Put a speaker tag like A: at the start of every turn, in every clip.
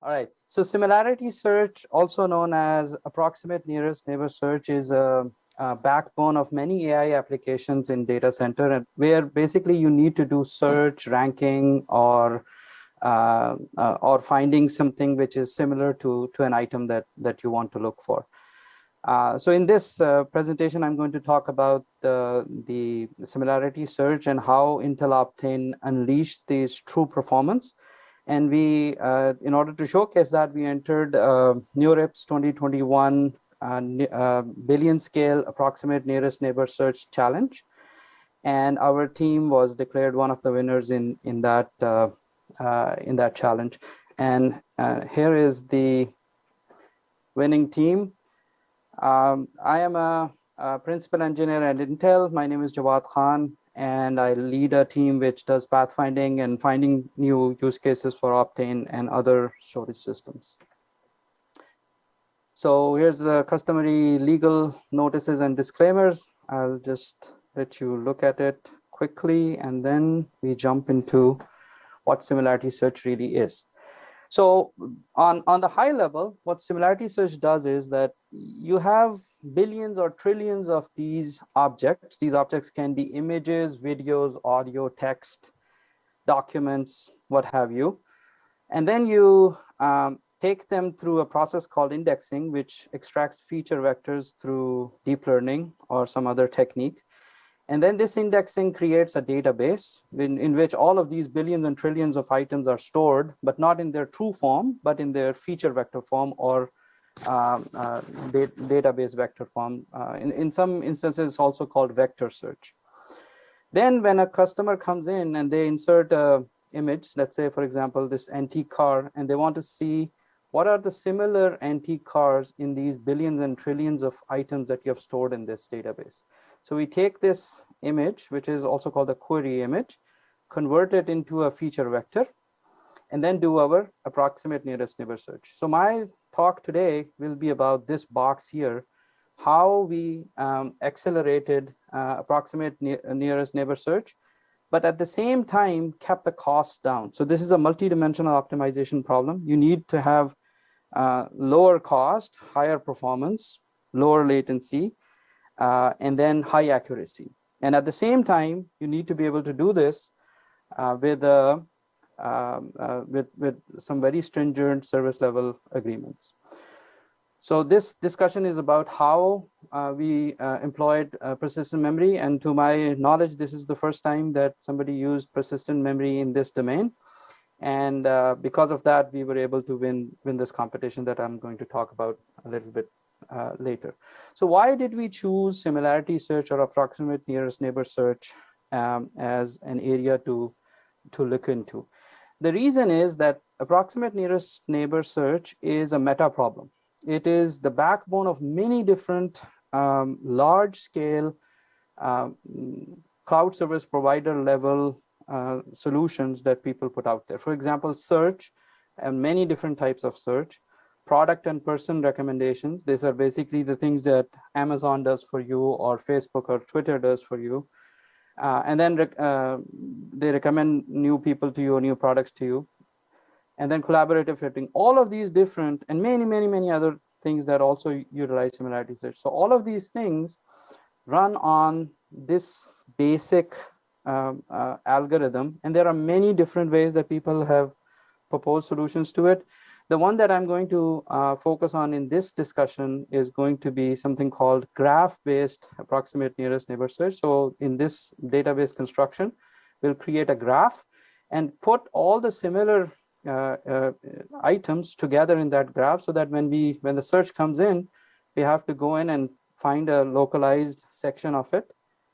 A: All right. So similarity search, also known as approximate nearest neighbor search, is a backbone of many AI applications in data center, and where basically you need to do search, ranking, or finding something which is similar to an item that you want to look for. So in this presentation, I'm going to talk about the similarity search and how Intel Optane unleashed this true performance. And we, in order to showcase that, we entered NeurIPS 2021 billion scale approximate nearest neighbor search challenge. And our team was declared one of the winners in that challenge. And here is the winning team. I am a principal engineer at Intel. My name is Jawad Khan, and I lead a team which does pathfinding and finding new use cases for Optane and other storage systems. So here's the customary legal notices and disclaimers. I'll just let you look at it quickly, and then we jump into what similarity search really is. So on the high level, what similarity search does is that you have billions or trillions of these objects. These objects can be images, videos, audio, text, documents, what have you. And then you take them through a process called indexing, which extracts feature vectors through deep learning or some other technique. And then this indexing creates a database in which all of these billions and trillions of items are stored, but not in their true form, but in their feature vector form or database vector form. In some instances, it's also called vector search. Then when a customer comes in and they insert an image, let's say, for example, this antique car, and they want to see what are the similar antique cars in these billions and trillions of items that you have stored in this database. So we take this image, which is also called a query image, convert it into a feature vector, and then do our approximate nearest neighbor search. So my talk today will be about this box here, how we accelerated approximate nearest neighbor search, but at the same time kept the costs down. So this is a multi-dimensional optimization problem. You need to have lower cost, higher performance, lower latency, and then high accuracy. And at the same time, you need to be able to do this with some very stringent service level agreements. So this discussion is about how we employed persistent memory. And to my knowledge, this is the first time that somebody used persistent memory in this domain. And because of that, we were able to win this competition that I'm going to talk about a little bit later. So why did we choose similarity search or approximate nearest neighbor search as an area to look into? The reason is that approximate nearest neighbor search is a meta problem. It is the backbone of many different large-scale cloud service provider level solutions that people put out there. For example, search and many different types of search, product and person recommendations. These are basically the things that Amazon does for you or Facebook or Twitter does for you. And then they recommend new people to you or new products to you. And then collaborative filtering, all of these different and many other things that also utilize similarity search. So all of these things run on this basic algorithm. And there are many different ways that people have proposed solutions to it. The one that I'm going to focus on in this discussion is going to be something called graph-based approximate nearest neighbor search. So in this database construction, we'll create a graph and put all the similar items together in that graph, so that when the search comes in, we have to go in and find a localized section of it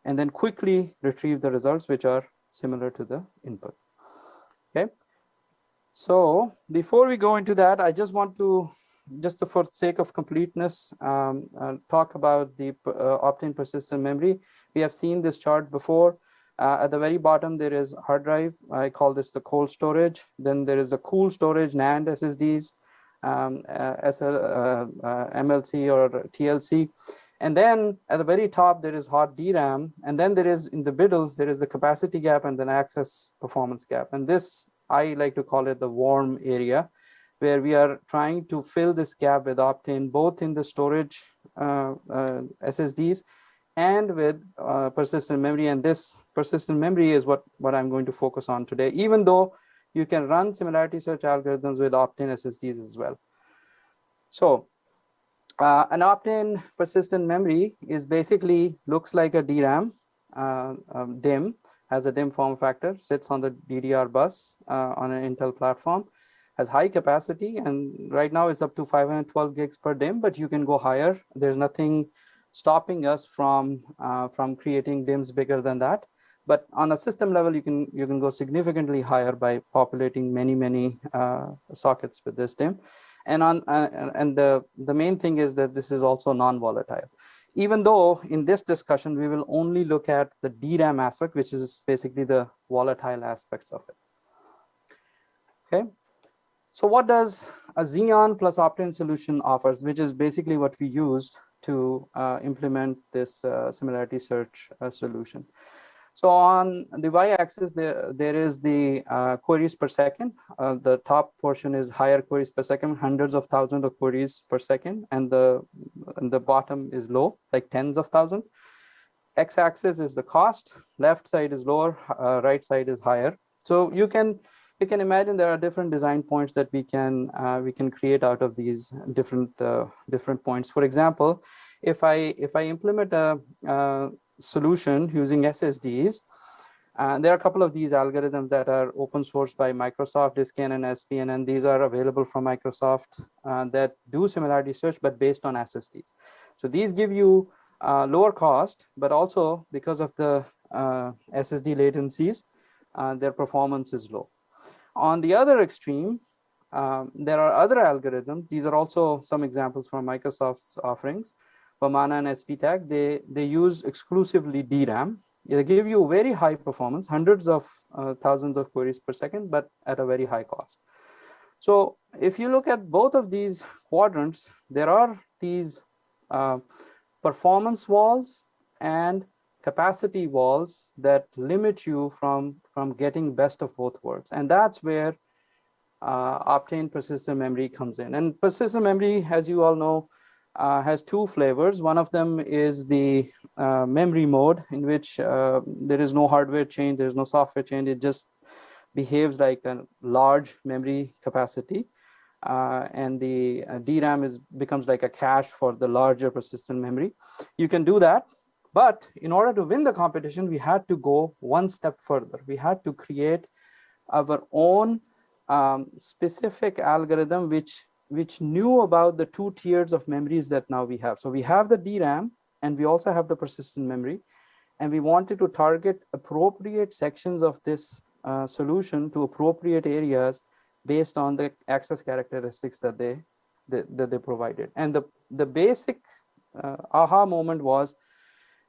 A: and then quickly retrieve the results which are similar to the input. Okay. So before we go into that, I just want to, just for sake of completeness, talk about the Optane persistent memory. We have seen this chart before. At the very bottom, there is hard drive. I call this the cold storage. Then there is the cool storage, NAND SSDs, MLC or TLC. And then at the very top, there is hot DRAM. And then there is, in the middle, there is the capacity gap and then access performance gap. And this, I like to call it the warm area, where we are trying to fill this gap with Optane, both in the storage SSDs and with persistent memory. And this persistent memory is what I'm going to focus on today, even though you can run similarity search algorithms with Optane SSDs as well. So an Optane persistent memory is basically looks like a DRAM, DIMM, has a DIMM form factor, sits on the DDR bus on an Intel platform, has high capacity, and right now it's up to 512 gigs per DIMM, but you can go higher. There's nothing stopping us from creating DIMMs bigger than that. But on a system level, you can go significantly higher by populating many sockets with this DIMM. And the main thing is that this is also non-volatile. Even though in this discussion we will only look at the DRAM aspect, which is basically the volatile aspects of it. Okay. So what does a Xeon plus Optane solution offers, which is basically what we used to implement this similarity search solution. So on the y-axis, there is the queries per second. The top portion is higher queries per second, hundreds of thousands of queries per second, and the bottom is low, like tens of thousands. X-axis is the cost. Left side is lower, right side is higher. So you can imagine there are different design points that we can create out of these different points. For example, if I implement a solution using SSDs, there are a couple of these algorithms that are open source by Microsoft, Disk ENN and SPN, and these are available from Microsoft that do similarity search, but based on SSDs. So these give you lower cost, but also because of the SSD latencies, their performance is low. On the other extreme, there are other algorithms. These are also some examples from Microsoft's offerings. Vamana and SPTAG, they use exclusively DRAM. They give you very high performance, hundreds of thousands of queries per second, but at a very high cost. So if you look at both of these quadrants, there are these performance walls and capacity walls that limit you from getting best of both worlds. And that's where Optane persistent memory comes in. And persistent memory, as you all know, has two flavors. One of them is the memory mode, in which there is no hardware change, there's no software change, it just behaves like a large memory capacity. And the DRAM becomes like a cache for the larger persistent memory. You can do that. But in order to win the competition, we had to go one step further. We had to create our own specific algorithm which knew about the two tiers of memories that now we have. So we have the DRAM and we also have the persistent memory, and we wanted to target appropriate sections of this solution to appropriate areas based on the access characteristics that they provided. And the basic aha moment was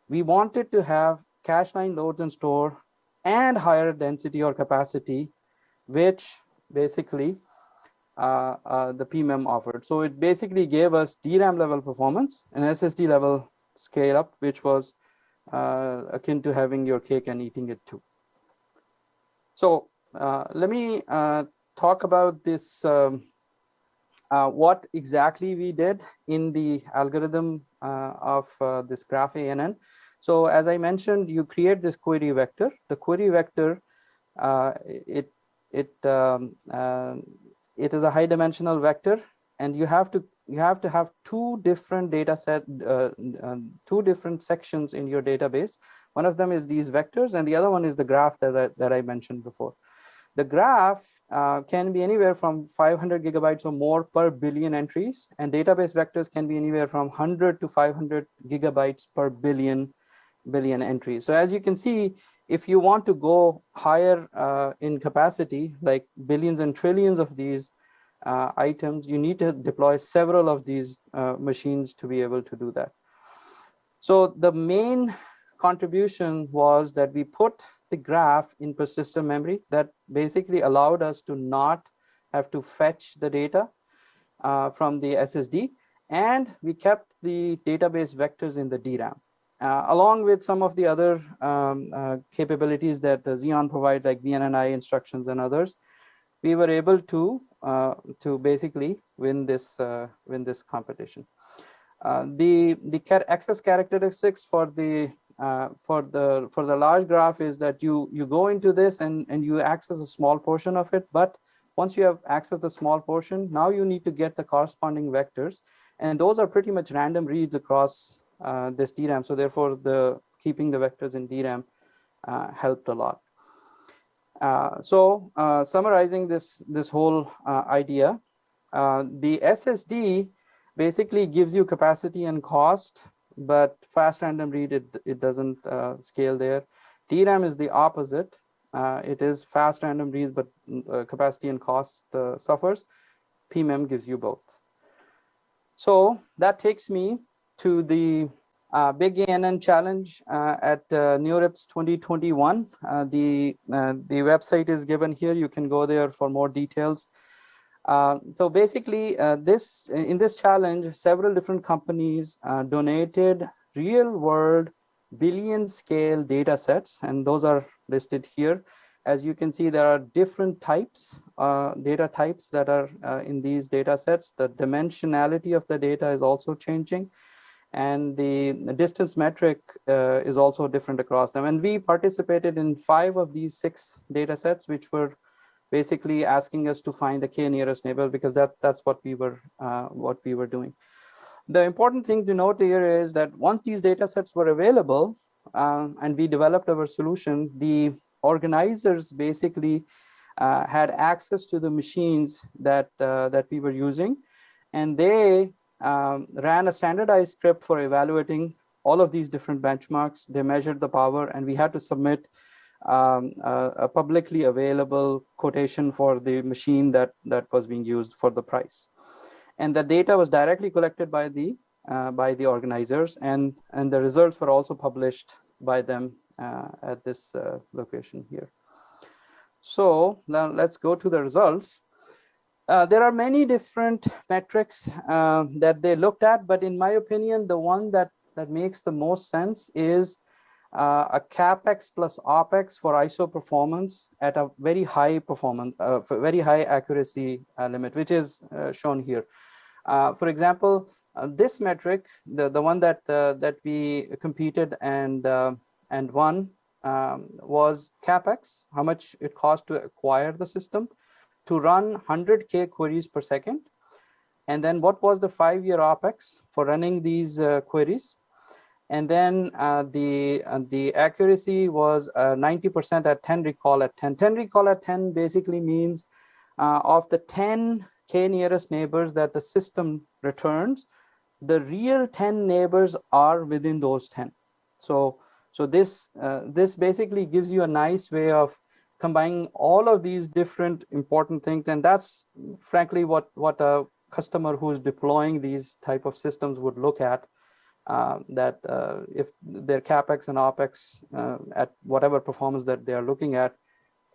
A: we wanted to have cache line loads and store and higher density or capacity, which basically the PMem offered. So it basically gave us DRAM level performance and SSD level scale up, which was akin to having your cake and eating it too. So let me talk about this, what exactly we did in the algorithm of this graph ENN. So as I mentioned, you create this query vector. The query vector, it is a high dimensional vector, and you have to have two different data set, two different sections in your database. One of them is these vectors, and the other one is the graph that I mentioned before. The graph can be anywhere from 500 gigabytes or more per billion entries, and database vectors can be anywhere from 100 to 500 gigabytes per billion entries. So as you can see, if you want to go higher in capacity, like billions and trillions of these items, you need to deploy several of these machines to be able to do that. So the main contribution was that we put the graph in persistent memory that basically allowed us to not have to fetch the data from the SSD, and we kept the database vectors in the DRAM. Along with some of the other capabilities that Xeon provide, like VNNI instructions and others, we were able to to basically win this competition. The access characteristics for the large graph is that you go into this and you access a small portion of it, but once you have accessed the small portion, now you need to get the corresponding vectors, and those are pretty much random reads across this DRAM. So therefore, keeping the vectors in DRAM helped a lot. Summarizing this whole idea, the SSD basically gives you capacity and cost, but fast random read, it doesn't scale there. DRAM is the opposite. It is fast random read, but capacity and cost suffers. PMem gives you both. So that takes me to the Big ENN challenge at NeurIPS 2021. The website is given here. You can go there for more details. So basically, in this challenge, several different companies donated real-world billion-scale data sets, and those are listed here. As you can see, there are different types, data types that are in these data sets. The dimensionality of the data is also changing, and the distance metric is also different across them. And we participated in 5 of these 6 data sets, which were basically asking us to find the K nearest neighbor, because that's what we were doing. The important thing to note here is that once these data sets were available and we developed our solution, the organizers basically had access to the machines that we were using, and they ran a standardized script for evaluating all of these different benchmarks. They measured the power, and we had to submit a publicly available quotation for the machine that was being used for the price. And the data was directly collected by the organizers, and the results were also published by them at this location here. So now let's go to the results. There are many different metrics that they looked at, but in my opinion, the one that makes the most sense is a CAPEX plus OPEX for ISO performance at a very high performance, very high accuracy limit, which is shown here. For example, this metric, the one that we competed and won, was CAPEX, how much it cost to acquire the system, to run 100K queries per second. And then what was the 5-year OPEX for running these queries? And then the accuracy was 90% at 10 recall at 10. 10 recall at 10 basically means of the 10 K nearest neighbors that the system returns, the real 10 neighbors are within those 10. So this basically gives you a nice way of combining all of these different important things, and that's frankly what a customer who is deploying these type of systems would look at. If their CAPEX and OPEX at whatever performance that they are looking at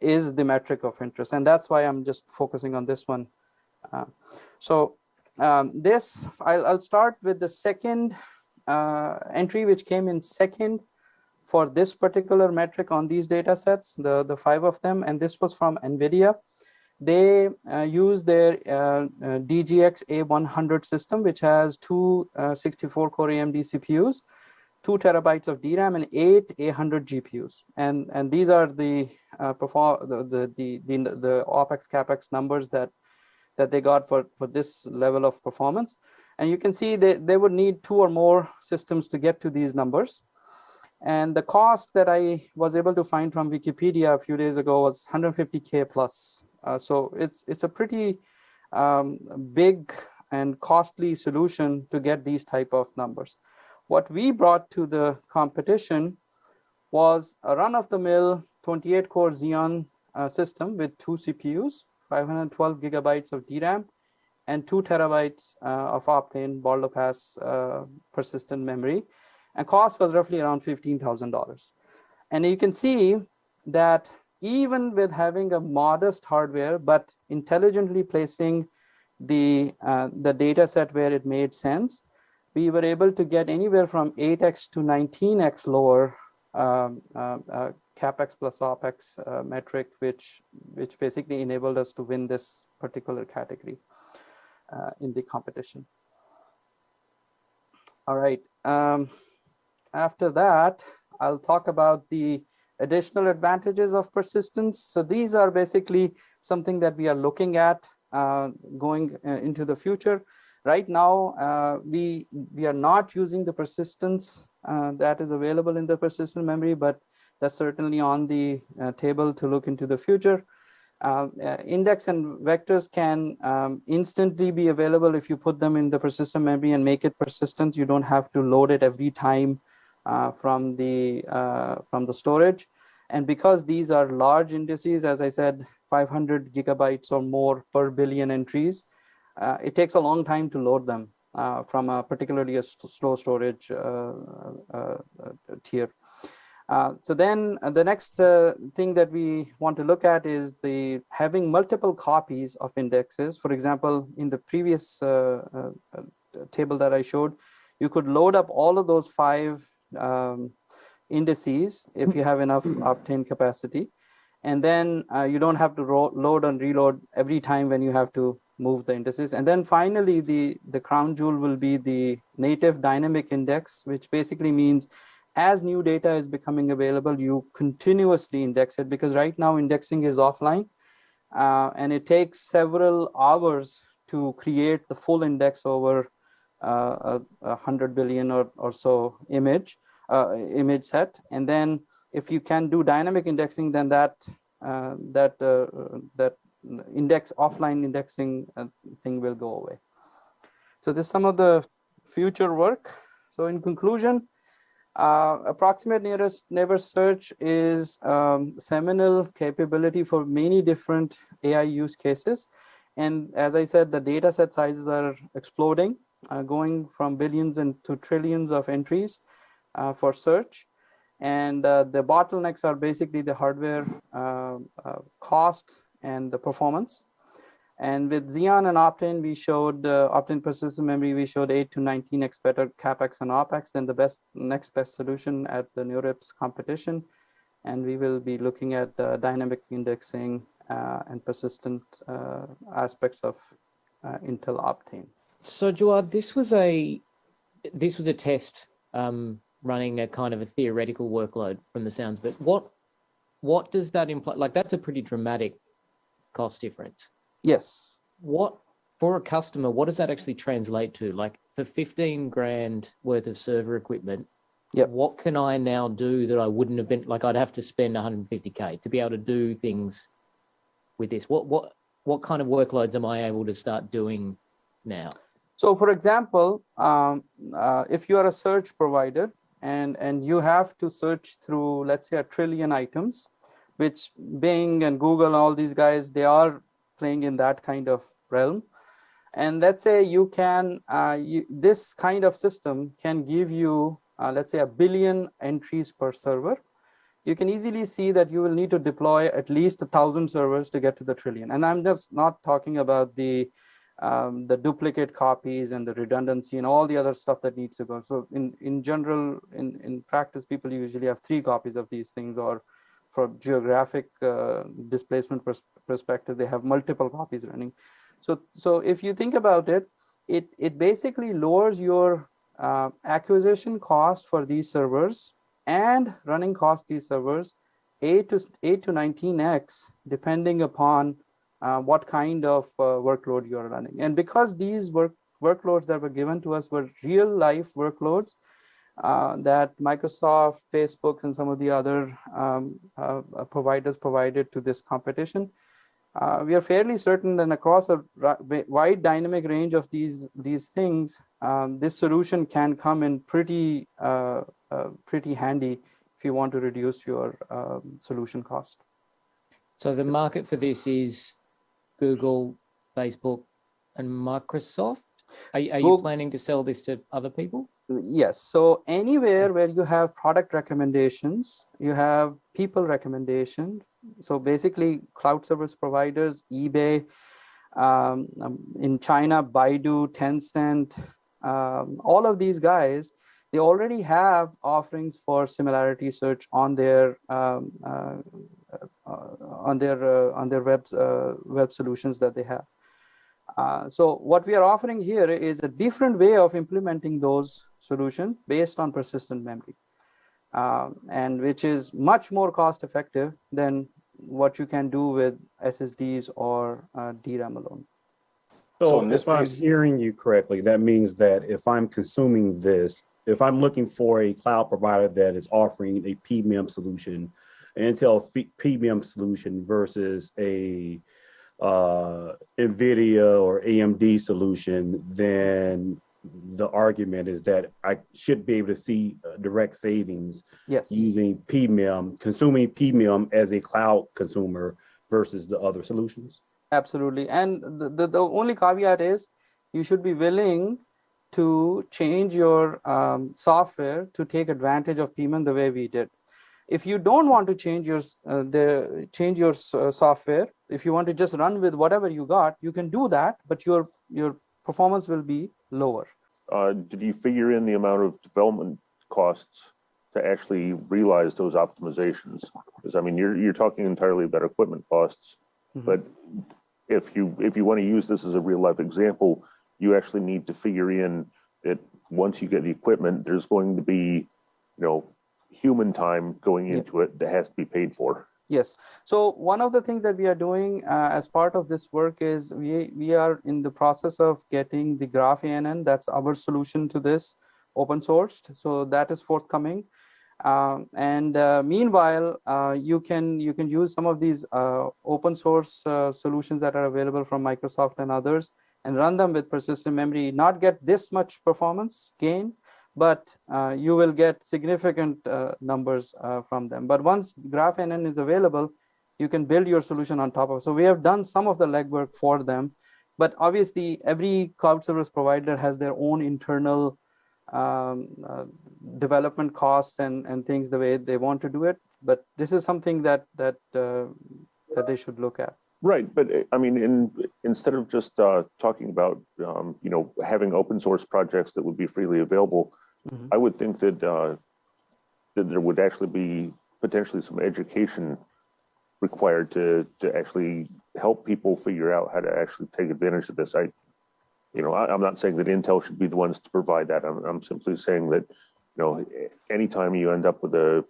A: is the metric of interest, and that's why I'm just focusing on this one. I'll start with the second entry, which came in second for this particular metric on these data sets, the 5 of them, and this was from NVIDIA. They use their DGX A100 system, which has 2 64-core AMD CPUs, 2 terabytes of DRAM, and 8 A100 GPUs. And these are the OPEX CAPEX numbers that they got for this level of performance. And you can see they would need 2 or more systems to get to these numbers. And the cost that I was able to find from Wikipedia a few days ago was 150K plus. So it's a pretty big and costly solution to get these type of numbers. What we brought to the competition was a run-of-the-mill 28-core Xeon system with 2 CPUs, 512 gigabytes of DRAM, and 2 terabytes of Optane ball-to-pass persistent memory. And cost was roughly around $15,000. And you can see that even with having a modest hardware, but intelligently placing the data set where it made sense, we were able to get anywhere from 8x to 19x lower CAPEX plus OPEX metric, which basically enabled us to win this particular category in the competition. All right. After that, I'll talk about the additional advantages of persistence. So these are basically something that we are looking at going into the future. Right now, we are not using the persistence that is available in the persistent memory, but that's certainly on the table to look into the future. Index and vectors can instantly be available if you put them in the persistent memory and make it persistent. You don't have to load it every time from the storage. And because these are large indices, as I said, 500 gigabytes or more per billion entries, it takes a long time to load them from particularly a slow storage tier. So then the next thing that we want to look at is having multiple copies of indexes. For example, in the previous table that I showed, you could load up all of those 5 indices if you have enough Optane capacity. And then you don't have to load and reload every time when you have to move the indices. And then finally, the crown jewel will be the native dynamic index, which basically means as new data is becoming available, you continuously index it, because right now indexing is offline and it takes several hours to create the full index over 100 billion or so image set. And then if you can do dynamic indexing, then that offline indexing thing will go away. So this is some of the future work. So in conclusion, approximate nearest neighbor search is seminal capability for many different AI use cases. And as I said, the data set sizes are exploding, going from billions to trillions of entries for search. And the bottlenecks are basically the hardware cost and the performance. And with Xeon and Optane, we showed Optane persistent memory, we showed 8 to 19x better CAPEX and OPEX than the next best solution at the NeurIPS competition. And we will be looking at dynamic indexing and persistent aspects of Intel Optane.
B: So Jawad, this was a test running a kind of a theoretical workload from the sounds of it. What does that imply? Like, that's a pretty dramatic cost difference.
A: Yes.
B: What, for a customer, what does that actually translate to? Like, for 15 grand worth of server equipment,
A: yep,
B: what can I now do that I wouldn't have been, like, I'd have to spend 150K to be able to do things with this? What kind of workloads am I able to start doing now?
A: So for example, if you are a search provider and you have to search through, let's say, 1 trillion items, which Bing and Google, all these guys, they are playing in that kind of realm. And let's say you can, this kind of system can give you, let's say, 1 billion entries per server. You can easily see that you will need to deploy at least 1,000 servers to get to the trillion. And I'm just not talking about the duplicate copies and the redundancy and all the other stuff that needs to go. So in general, in practice, people usually have 3 copies of these things, or from geographic displacement perspective, they have multiple copies running. So if you think about it, it basically lowers your acquisition cost for these servers and running cost these servers 8 to 19x, depending upon what kind of workload you're running. And because these workloads that were given to us were real life workloads that Microsoft, Facebook, and some of the other providers provided to this competition, we are fairly certain that across a wide dynamic range of these things, this solution can come in pretty handy if you want to reduce your solution cost.
B: So the market for this is Google, Facebook, and Microsoft. Are you planning to sell this to other people?
A: Yes. So anywhere where you have product recommendations, you have people recommendations. So basically, cloud service providers, eBay, in China, Baidu, Tencent, all of these guys, they already have offerings for similarity search on their web solutions that they have. So what we are offering here is a different way of implementing those solutions based on persistent memory, and which is much more cost effective than what you can do with SSDs or DRAM alone.
C: So if I'm hearing you correctly, that means that if I'm consuming this, if I'm looking for a cloud provider that is offering a PMem solution, an Intel PMem solution versus a NVIDIA or AMD solution, then the argument is that I should be able to see direct savings using PMem, consuming PMem as a cloud consumer versus the other solutions.
A: Absolutely. And the only caveat is you should be willing to change your software to take advantage of PMem the way we did. If you don't want to change your software, if you want to just run with whatever you got, you can do that, but your performance will be lower.
D: Did you figure in the amount of development costs to actually realize those optimizations? Because I mean, you're talking entirely about equipment costs, but if you want to use this as a real life example, you actually need to figure in that once you get the equipment, there's going to be, human time going into it that has to be paid for.
A: Yes. So one of the things that we are doing as part of this work is we are in the process of getting the Graph ENN, that's our solution to this, open sourced. So that is forthcoming. Meanwhile, you can use some of these open source solutions that are available from Microsoft and others and run them with persistent memory, not get this much performance gain, but you will get significant numbers from them. But once Graph ENN is available, you can build your solution on top of it. So we have done some of the legwork for them, but obviously every cloud service provider has their own internal development costs and things the way they want to do it. But this is something that they should look at.
D: Right, but I mean, instead of just talking about having open source projects that would be freely available, I would think that that there would actually be potentially some education required to actually help people figure out how to actually take advantage of this. I'm not saying that Intel should be the ones to provide that. I'm simply saying that anytime you end up with a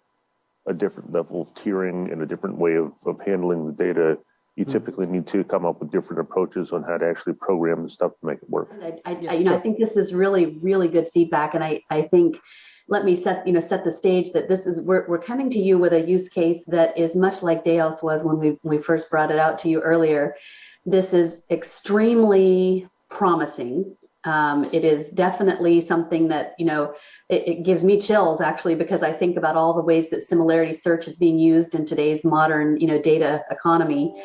D: different level of tiering and a different way of handling the data, you typically need to come up with different approaches on how to actually program the stuff to make it work.
E: I think this is really, really good feedback. And I think, let me set the stage that this is, we're coming to you with a use case that is much like Deos was when we first brought it out to you earlier. This is extremely promising. It is definitely something that, it gives me chills actually, because I think about all the ways that similarity search is being used in today's modern, data economy.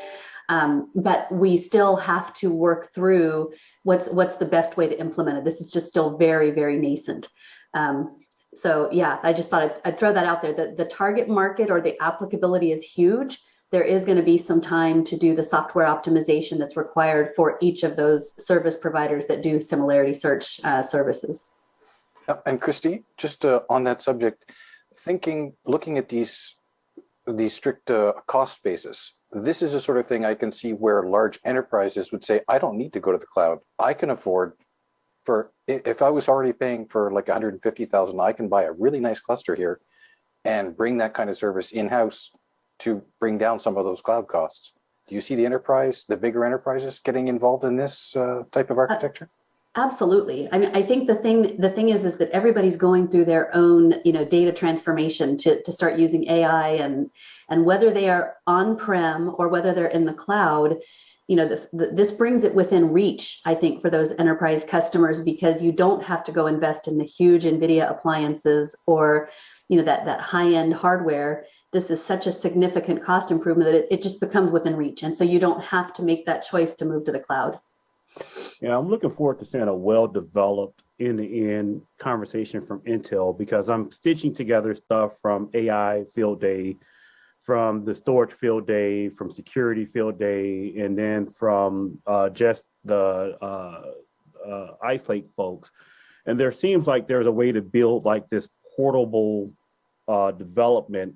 E: But we still have to work through what's the best way to implement it. This is just still very, very nascent. So yeah, I just thought I'd throw that out there. The target market or the applicability is huge. There is going to be some time to do the software optimization that's required for each of those service providers that do similarity search services.
F: And Christy, just on that subject, looking at these strict cost basis, this is the sort of thing I can see where large enterprises would say, I don't need to go to the cloud. I can afford if I was already paying for like 150,000, I can buy a really nice cluster here and bring that kind of service in-house to bring down some of those cloud costs. Do you see the bigger enterprises getting involved in this type of architecture?
E: Absolutely. I mean, I think the thing is that everybody's going through their own, data transformation to start using AI, and whether they are on-prem or whether they're in the cloud, this brings it within reach, I think, for those enterprise customers, because you don't have to go invest in the huge NVIDIA appliances or, that high-end hardware. This is such a significant cost improvement that it just becomes within reach. And so you don't have to make that choice to move to the cloud.
C: Yeah, I'm looking forward to seeing a well-developed end-to-end conversation from Intel, because I'm stitching together stuff from AI field day, from the storage field day, from security field day, and then from just the Ice Lake folks. And there seems like there's a way to build like this portable development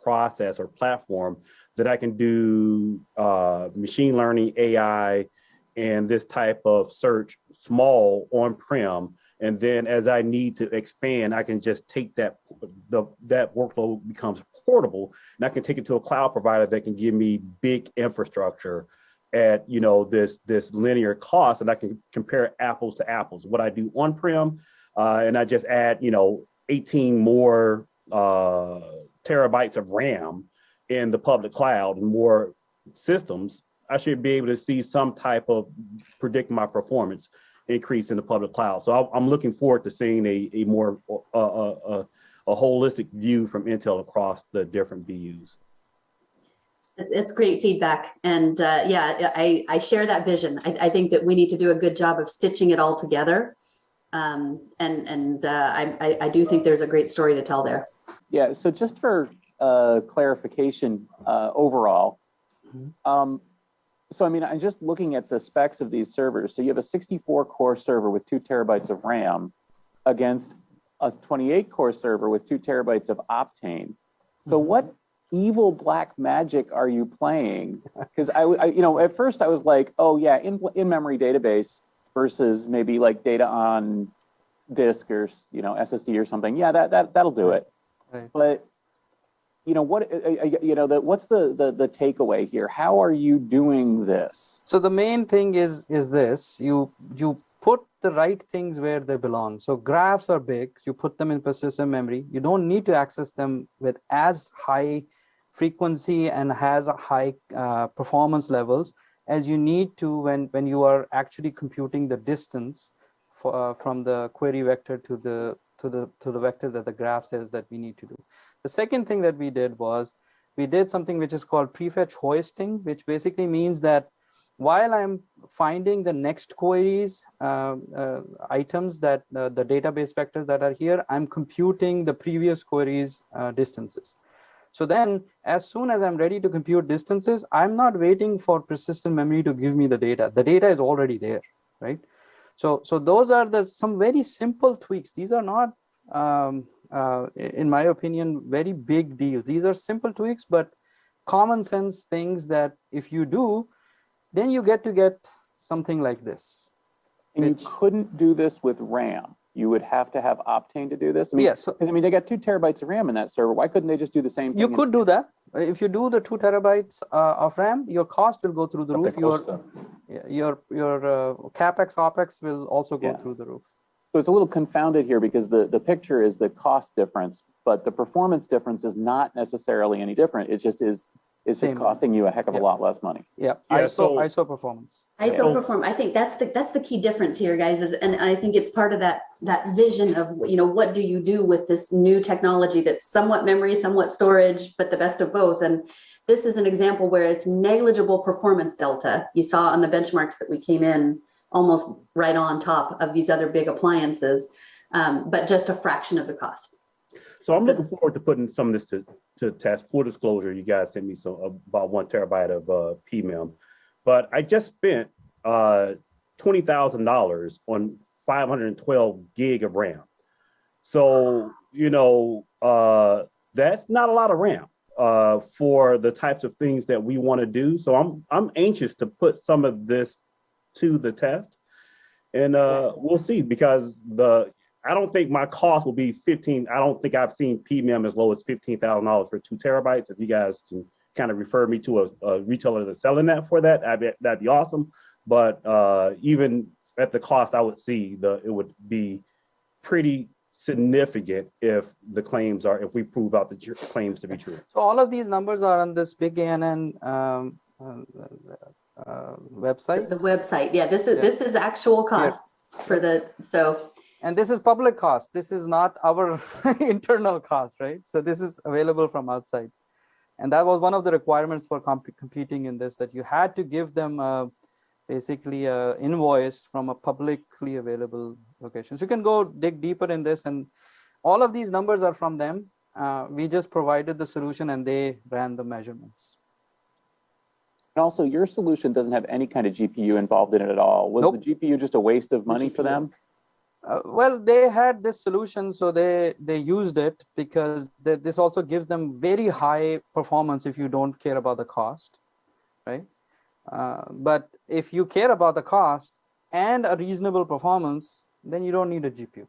C: process or platform that I can do machine learning, AI, and this type of search small on-prem. And then as I need to expand, I can just take that workload becomes portable, and I can take it to a cloud provider that can give me big infrastructure at this linear cost, and I can compare apples to apples. What I do on-prem, and I just add 18 more terabytes of RAM in the public cloud and more systems, I should be able to see some type of predict my performance increase in the public cloud. So I'm looking forward to seeing a more a holistic view from Intel across the different BUs.
E: It's great feedback, and yeah, I share that vision. I think that we need to do a good job of stitching it all together, and I do think there's a great story to tell there.
G: Yeah. So just for clarification, overall. So, I mean, I'm just looking at the specs of these servers. So you have a 64-core server with 2 terabytes of RAM against a 28-core server with 2 terabytes of Optane. So what evil black magic are you playing? Because I at first I was like, oh yeah, in-memory database versus maybe like data on disk or SSD or something. Yeah, that'll do it. Right. But what's the takeaway here? How are you doing this?
A: So the main thing is this: you put the right things where they belong. So graphs are big. You put them in persistent memory. You don't need to access them with as high frequency and has high performance levels as you need to when you are actually computing the distance from the query vector to the vector that the graph says that we need to do. The second thing that we did was we did something which is called prefetch hoisting, which basically means that while I'm finding the next queries items that the database vectors that are here, I'm computing the previous queries distances. So then as soon as I'm ready to compute distances, I'm not waiting for persistent memory to give me the data. The data is already there, right? So those are some very simple tweaks. These are not, in my opinion, very big deals. These are simple tweaks, but common sense things that if you do, then you get something like this.
G: And you couldn't do this with RAM. You would have to have Optane to do this. I mean,
A: yes.
G: I mean, they got 2 terabytes of RAM in that server. Why couldn't they just do the same thing?
A: You could do that. If you do the 2 terabytes of RAM, your cost will go through the roof. Your CAPEX+OPEX will also go through the roof.
G: So it's a little confounded here because the picture is the cost difference, but the performance difference is not necessarily any different. It just is. It's just costing you a heck of a lot less money.
A: Yeah. ISO performance.
E: ISO perform. I think that's the key difference here, guys. And I think it's part of that vision of what do you do with this new technology that's somewhat memory, somewhat storage, but the best of both. And this is an example where it's negligible performance delta. You saw on the benchmarks that we came in almost right on top of these other big appliances, but just a fraction of the cost.
C: So I'm looking forward to putting some of this to test. Full disclosure, you guys sent me about 1 terabyte of PMem, but I just spent $20,000 on 512 gig of RAM. So that's not a lot of RAM for the types of things that we want to do. So I'm anxious to put some of this to the test, and we'll see, because I don't think my cost will be 15. I don't think I've seen PMem as low as $15,000 for 2 terabytes. If you guys can kind of refer me to a retailer that's selling that for that, that'd be awesome. But even at the cost I would see, it would be pretty significant if we prove out the claims to be true.
A: So all of these numbers are on this Big ENN website.
E: The website, yeah. This is actual costs for
A: And this is public cost. This is not our internal cost, right? So this is available from outside. And that was one of the requirements for competing in this, that you had to give them basically an invoice from a publicly available location. So you can go dig deeper in this, and all of these numbers are from them. We just provided the solution and they ran the measurements.
G: And also, your solution doesn't have any kind of GPU involved in it at all. Was the GPU just a waste of money for them?
A: Well, they had this solution, so they used it because this also gives them very high performance if you don't care about the cost, right? But if you care about the cost and a reasonable performance, then you don't need a GPU.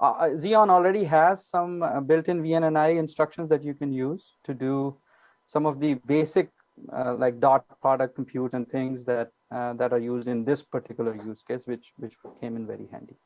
A: Xeon already has some built-in VNNI instructions that you can use to do some of the basic like dot product compute and things that that are used in this particular use case, which came in very handy.